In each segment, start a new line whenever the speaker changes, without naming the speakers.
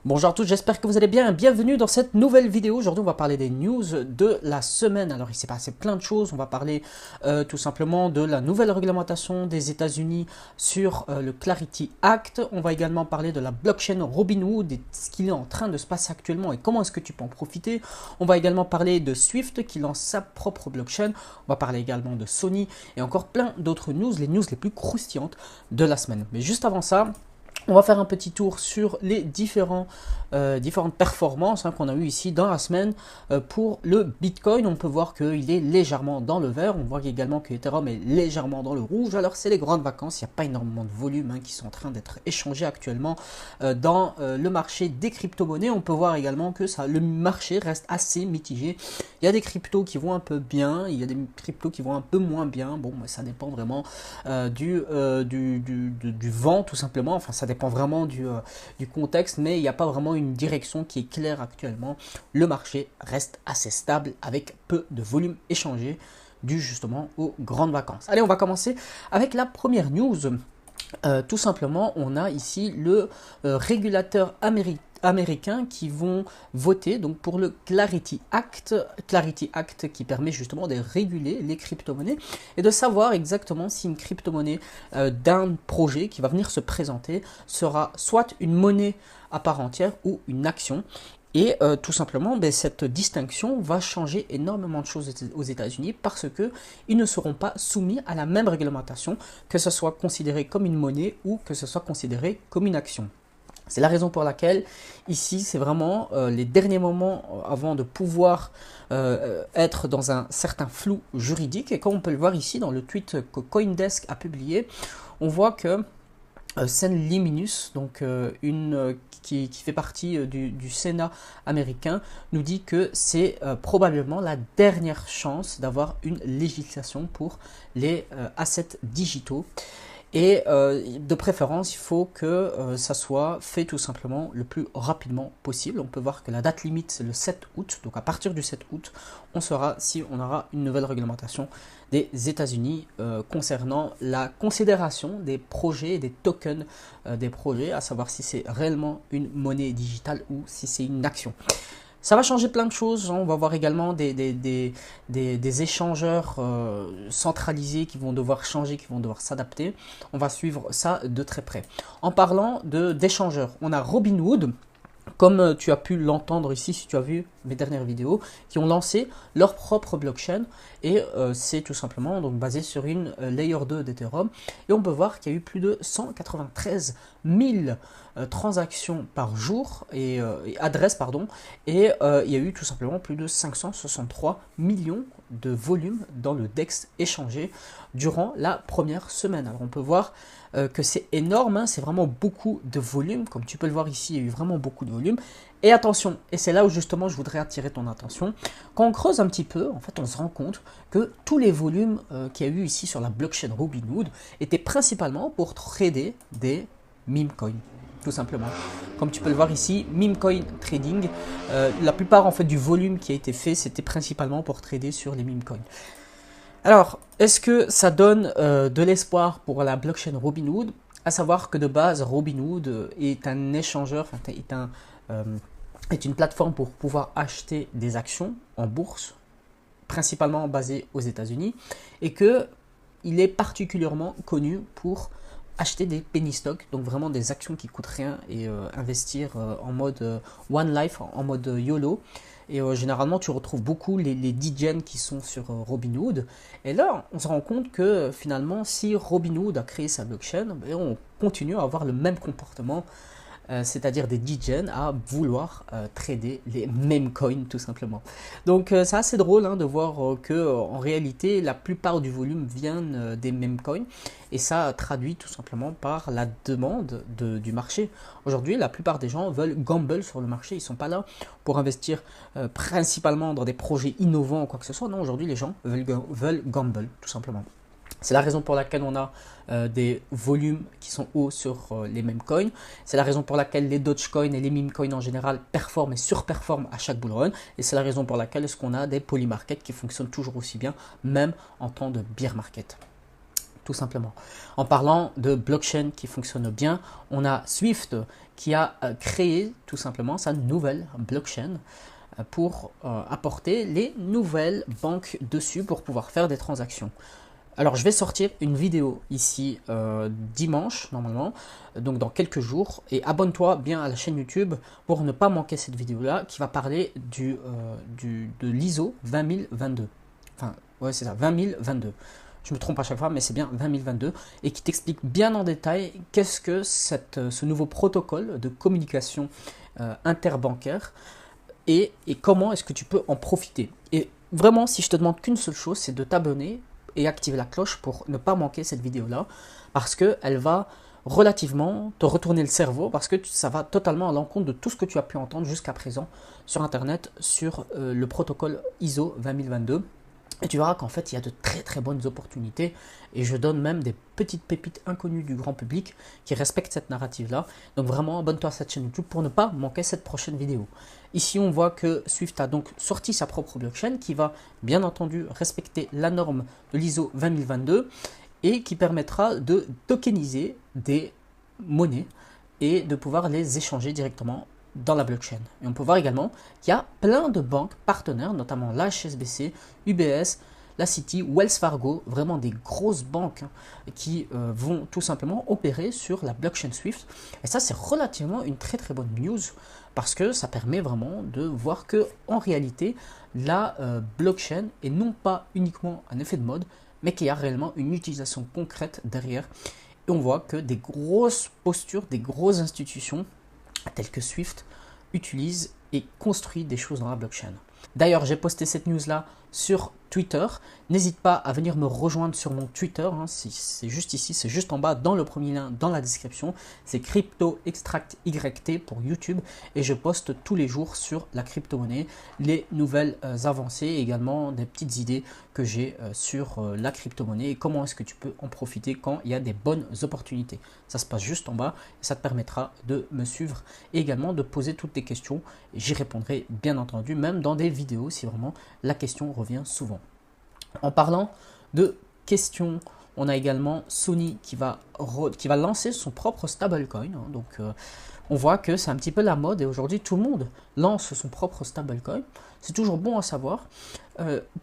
Bonjour à tous, j'espère que vous allez bien. Bienvenue dans cette nouvelle vidéo. Aujourd'hui, on va parler des news de la semaine. Alors, il s'est passé plein de choses. On va parler tout simplement de la nouvelle réglementation des États-Unis sur le Clarity Act. On va également parler de la blockchain Robinhood et ce qu'il est en train de se passer actuellement et comment est-ce que tu peux en profiter. On va également parler de Swift qui lance sa propre blockchain. On va parler également de Sony et encore plein d'autres news, les news les plus croustillantes de la semaine. Mais juste avant ça, on va faire un petit tour sur les différentes performances qu'on a eues ici dans la semaine pour le Bitcoin. On peut voir qu'il est légèrement dans le vert. On voit également que Ethereum est légèrement dans le rouge. Alors c'est les grandes vacances, il n'y a pas énormément de volume qui sont en train d'être échangés actuellement dans le marché des crypto-monnaies. On peut voir également que le marché reste assez mitigé. Il y a des cryptos qui vont un peu bien, il y a des cryptos qui vont un peu moins bien. Bon, ça dépend vraiment du vent tout simplement. Enfin, ça dépend vraiment du contexte, mais il n'y a pas vraiment une direction qui est claire actuellement. Le marché reste assez stable avec peu de volume échangé dû justement aux grandes vacances. Allez, on va commencer avec la première news. Tout simplement, on a ici le régulateur américains qui vont voter donc pour le Clarity Act qui permet justement de réguler les crypto-monnaies et de savoir exactement si une crypto-monnaie d'un projet qui va venir se présenter sera soit une monnaie à part entière ou une action. Et tout simplement, cette distinction va changer énormément de choses aux États-Unis parce qu'ils ne seront pas soumis à la même réglementation, que ce soit considéré comme une monnaie ou que ce soit considéré comme une action. C'est la raison pour laquelle ici c'est vraiment les derniers moments avant de pouvoir être dans un certain flou juridique. Et comme on peut le voir ici dans le tweet que CoinDesk a publié, on voit que Sen Liminus, donc qui fait partie du Sénat américain, nous dit que c'est probablement la dernière chance d'avoir une législation pour les assets digitaux. Et de préférence, il faut que ça soit fait tout simplement le plus rapidement possible. On peut voir que la date limite, c'est le 7 août. Donc à partir du 7 août, on saura si on aura une nouvelle réglementation des États-Unis concernant la considération des projets et des tokens des projets, à savoir si c'est réellement une monnaie digitale ou si c'est une action. Ça va changer plein de choses. On va voir également des échangeurs centralisés qui vont devoir changer, qui vont devoir s'adapter. On va suivre ça de très près. En parlant d'échangeurs, on a Robinhood, comme tu as pu l'entendre ici si tu as vu mes dernières vidéos, qui ont lancé leur propre blockchain et c'est tout simplement donc basé sur une layer 2 d'Ethereum et on peut voir qu'il y a eu plus de 193 000 transactions par jour et adresses pardon et il y a eu tout simplement plus de 563 millions de volume dans le DEX échangé durant la première semaine. Alors on peut voir que c'est énorme, c'est vraiment beaucoup de volume, comme tu peux le voir ici, il y a eu vraiment beaucoup de volume. Et attention, et c'est là où justement je voudrais attirer ton attention, quand on creuse un petit peu, en fait on se rend compte que tous les volumes qu'il y a eu ici sur la blockchain Robinhood étaient principalement pour trader des meme coins. Tout simplement. Comme tu peux le voir ici, meme coin trading, la plupart en fait du volume qui a été fait, c'était principalement pour trader sur les meme coins. Alors, est-ce que ça donne de l'espoir pour la blockchain Robinhood? À savoir que de base, Robinhood est un échangeur, est une plateforme pour pouvoir acheter des actions en bourse, principalement basée aux États-Unis, et que il est particulièrement connu pour acheter des penny stocks, donc vraiment des actions qui coûtent rien et investir en mode One Life, en mode YOLO. Et généralement, tu retrouves beaucoup les DJs qui sont sur Robinhood. Et là, on se rend compte que finalement, si Robinhood a créé sa blockchain, on continue à avoir le même comportement, c'est-à-dire des DJs à vouloir trader les mêmes coins tout simplement. Donc c'est assez drôle de voir que en réalité la plupart du volume vient des mêmes coins et ça traduit tout simplement par la demande du marché. Aujourd'hui, la plupart des gens veulent gamble sur le marché, ils ne sont pas là pour investir principalement dans des projets innovants ou quoi que ce soit. Non, aujourd'hui les gens veulent gamble tout simplement. C'est la raison pour laquelle on a des volumes qui sont hauts sur les mêmes coins. C'est la raison pour laquelle les Dogecoin et les meme coins en général performent et surperforment à chaque bull run. Et c'est la raison pour laquelle est-ce qu'on a des polymarkets qui fonctionnent toujours aussi bien, même en temps de bear market. Tout simplement. En parlant de blockchain qui fonctionne bien, on a Swift qui a créé tout simplement sa nouvelle blockchain pour apporter les nouvelles banques dessus pour pouvoir faire des transactions. Alors je vais sortir une vidéo ici dimanche normalement, donc dans quelques jours, et abonne-toi bien à la chaîne YouTube pour ne pas manquer cette vidéo là qui va parler de l'ISO 20022. Enfin ouais c'est ça, 20022. Je me trompe à chaque fois mais c'est bien 20022 et qui t'explique bien en détail qu'est-ce que ce nouveau protocole de communication interbancaire et comment est-ce que tu peux en profiter. Et vraiment si je te demande qu'une seule chose, c'est de t'abonner et activer la cloche pour ne pas manquer cette vidéo là parce qu'elle va relativement te retourner le cerveau parce que ça va totalement à l'encontre de tout ce que tu as pu entendre jusqu'à présent sur internet sur le protocole ISO 20022 et tu verras qu'en fait il y a de très bonnes opportunités et je donne même des petites pépites inconnues du grand public qui respectent cette narrative là. Donc vraiment abonne-toi à cette chaîne YouTube pour ne pas manquer cette prochaine vidéo. Ici on voit que Swift a donc sorti sa propre blockchain qui va bien entendu respecter la norme de l'ISO 20022 et qui permettra de tokeniser des monnaies et de pouvoir les échanger directement dans la blockchain. Et on peut voir également qu'il y a plein de banques partenaires, notamment la HSBC, UBS, la Citi, Wells Fargo, vraiment des grosses banques qui vont tout simplement opérer sur la blockchain Swift. Et ça, c'est relativement une très bonne news parce que ça permet vraiment de voir que en réalité, la blockchain est non pas uniquement un effet de mode, mais qu'il y a réellement une utilisation concrète derrière. Et on voit que des grosses postures, des grosses institutions telles que Swift utilisent et construisent des choses dans la blockchain. D'ailleurs, j'ai posté cette news là sur Twitter. N'hésite pas à venir me rejoindre sur mon Twitter. C'est juste ici, c'est juste en bas dans le premier lien dans la description. C'est Crypto Extract YT pour YouTube et je poste tous les jours sur la crypto-monnaie les nouvelles avancées et également des petites idées que j'ai sur la crypto-monnaie et comment est-ce que tu peux en profiter quand il y a des bonnes opportunités. Ça se passe juste en bas et ça te permettra de me suivre et également de poser toutes tes questions. J'y répondrai bien entendu, même dans des vidéos si vraiment la question revient souvent. En parlant de questions, on a également Sony qui va lancer son propre stablecoin. Donc on voit que c'est un petit peu la mode et aujourd'hui tout le monde lance son propre stablecoin. C'est toujours bon à savoir.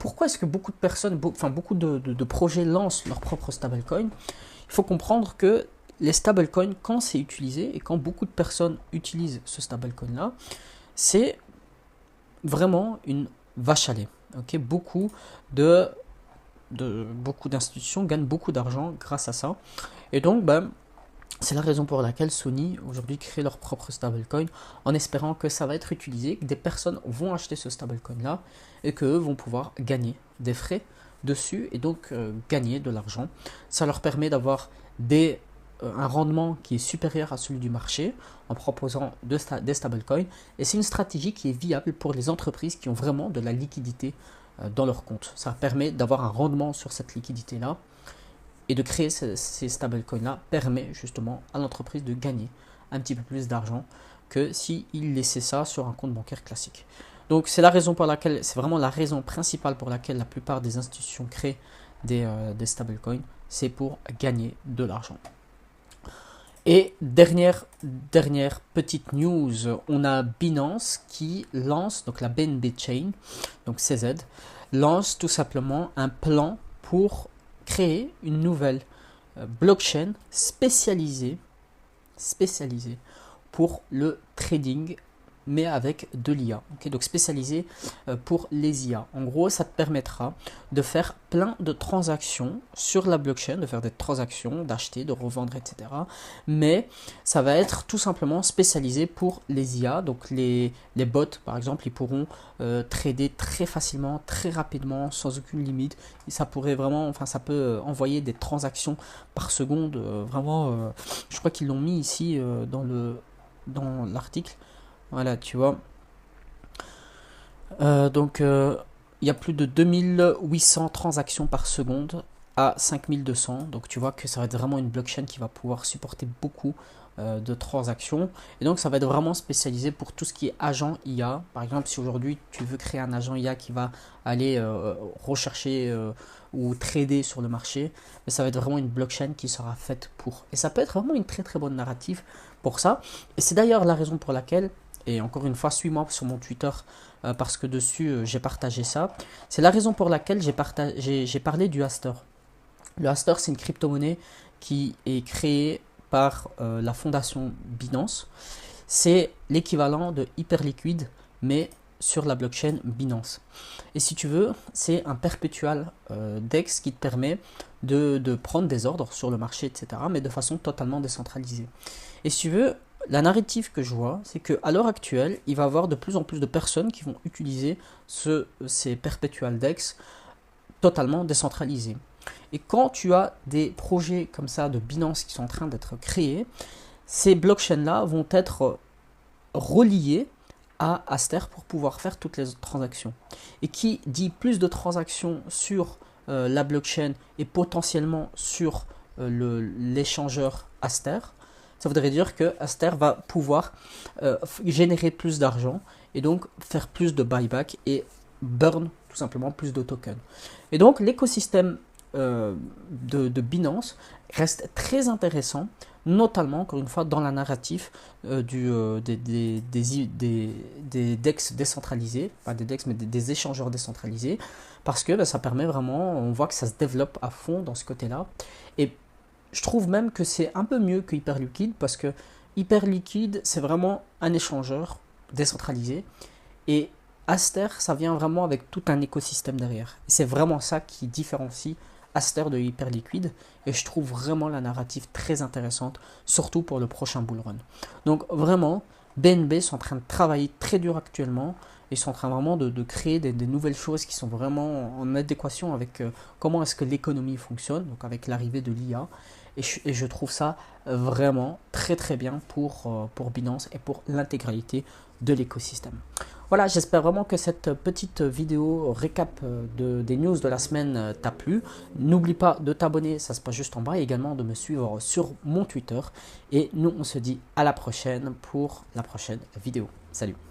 Pourquoi est-ce que beaucoup de personnes, beaucoup de projets lancent leur propre stablecoin? Il faut comprendre que les stablecoins, quand c'est utilisé et quand beaucoup de personnes utilisent ce stablecoin là, c'est vraiment une vache à lait. Okay, beaucoup d'institutions gagnent beaucoup d'argent grâce à ça. Et donc, c'est la raison pour laquelle Sony aujourd'hui crée leur propre stablecoin en espérant que ça va être utilisé, que des personnes vont acheter ce stablecoin là et qu'eux vont pouvoir gagner des frais dessus et donc gagner de l'argent. Ça leur permet d'avoir un rendement qui est supérieur à celui du marché en proposant des stablecoins et c'est une stratégie qui est viable pour les entreprises qui ont vraiment de la liquidité dans leur compte. Ça permet d'avoir un rendement sur cette liquidité là et de créer ces stablecoins là permet justement à l'entreprise de gagner un petit peu plus d'argent que s'il laissait ça sur un compte bancaire classique. Donc c'est la raison pour laquelle, c'est vraiment la raison principale pour laquelle la plupart des institutions créent des stablecoins, c'est pour gagner de l'argent. Et dernière petite news, on a Binance qui lance, donc la BNB Chain, donc CZ, lance tout simplement un plan pour créer une nouvelle blockchain spécialisée pour le trading, mais avec de l'IA. Okay, donc spécialisé pour les IA. En gros, ça te permettra de faire plein de transactions sur la blockchain, de faire des transactions, d'acheter, de revendre, etc. Mais ça va être tout simplement spécialisé pour les IA. Donc les bots, par exemple, ils pourront trader très facilement, très rapidement, sans aucune limite. Et ça pourrait vraiment, ça peut envoyer des transactions par seconde. Vraiment, je crois qu'ils l'ont mis ici dans l'article. Voilà, tu vois. Donc, il y a plus de 2800 transactions par seconde à 5200. Donc, tu vois que ça va être vraiment une blockchain qui va pouvoir supporter beaucoup de transactions. Et donc, ça va être vraiment spécialisé pour tout ce qui est agent IA. Par exemple, si aujourd'hui, tu veux créer un agent IA qui va aller rechercher ou trader sur le marché, mais ça va être vraiment une blockchain qui sera faite pour. Et ça peut être vraiment une très bonne narrative pour ça. Et c'est d'ailleurs la raison pour laquelle, et encore une fois, suis-moi sur mon Twitter parce que dessus j'ai partagé ça. C'est la raison pour laquelle j'ai parlé du Aster. Le Aster, c'est une crypto-monnaie qui est créée par la fondation Binance. C'est l'équivalent de Hyperliquid, mais sur la blockchain Binance. Et si tu veux, c'est un perpétual DEX qui te permet de prendre des ordres sur le marché, etc., mais de façon totalement décentralisée. Et si tu veux, la narrative que je vois, c'est qu'à l'heure actuelle, il va y avoir de plus en plus de personnes qui vont utiliser ces perpetual DEX totalement décentralisés. Et quand tu as des projets comme ça de Binance qui sont en train d'être créés, ces blockchains-là vont être reliés à Aster pour pouvoir faire toutes les autres transactions. Et qui dit plus de transactions sur la blockchain et potentiellement sur l'échangeur Aster, ça voudrait dire que Aster va pouvoir générer plus d'argent et donc faire plus de buyback et burn tout simplement plus de tokens. Et donc l'écosystème de Binance reste très intéressant, notamment encore une fois dans la narrative des DEX décentralisés, pas des DEX mais des échangeurs décentralisés, parce que ça permet vraiment, on voit que ça se développe à fond dans ce côté-là. Et je trouve même que c'est un peu mieux que Hyperliquid, parce que Hyperliquid c'est vraiment un échangeur décentralisé et Aster ça vient vraiment avec tout un écosystème derrière. Et c'est vraiment ça qui différencie Aster de Hyperliquid, et je trouve vraiment la narrative très intéressante, surtout pour le prochain bull run. Donc vraiment, BNB sont en train de travailler très dur actuellement, ils sont en train vraiment de créer des nouvelles choses qui sont vraiment en adéquation avec comment est-ce que l'économie fonctionne, donc avec l'arrivée de l'IA, et je trouve ça vraiment très très bien pour Binance et pour l'intégralité de l'écosystème. Voilà, j'espère vraiment que cette petite vidéo récap des news de la semaine t'a plu. N'oublie pas de t'abonner, ça se passe juste en bas, et également de me suivre sur mon Twitter. Et nous, on se dit à la prochaine pour la prochaine vidéo. Salut!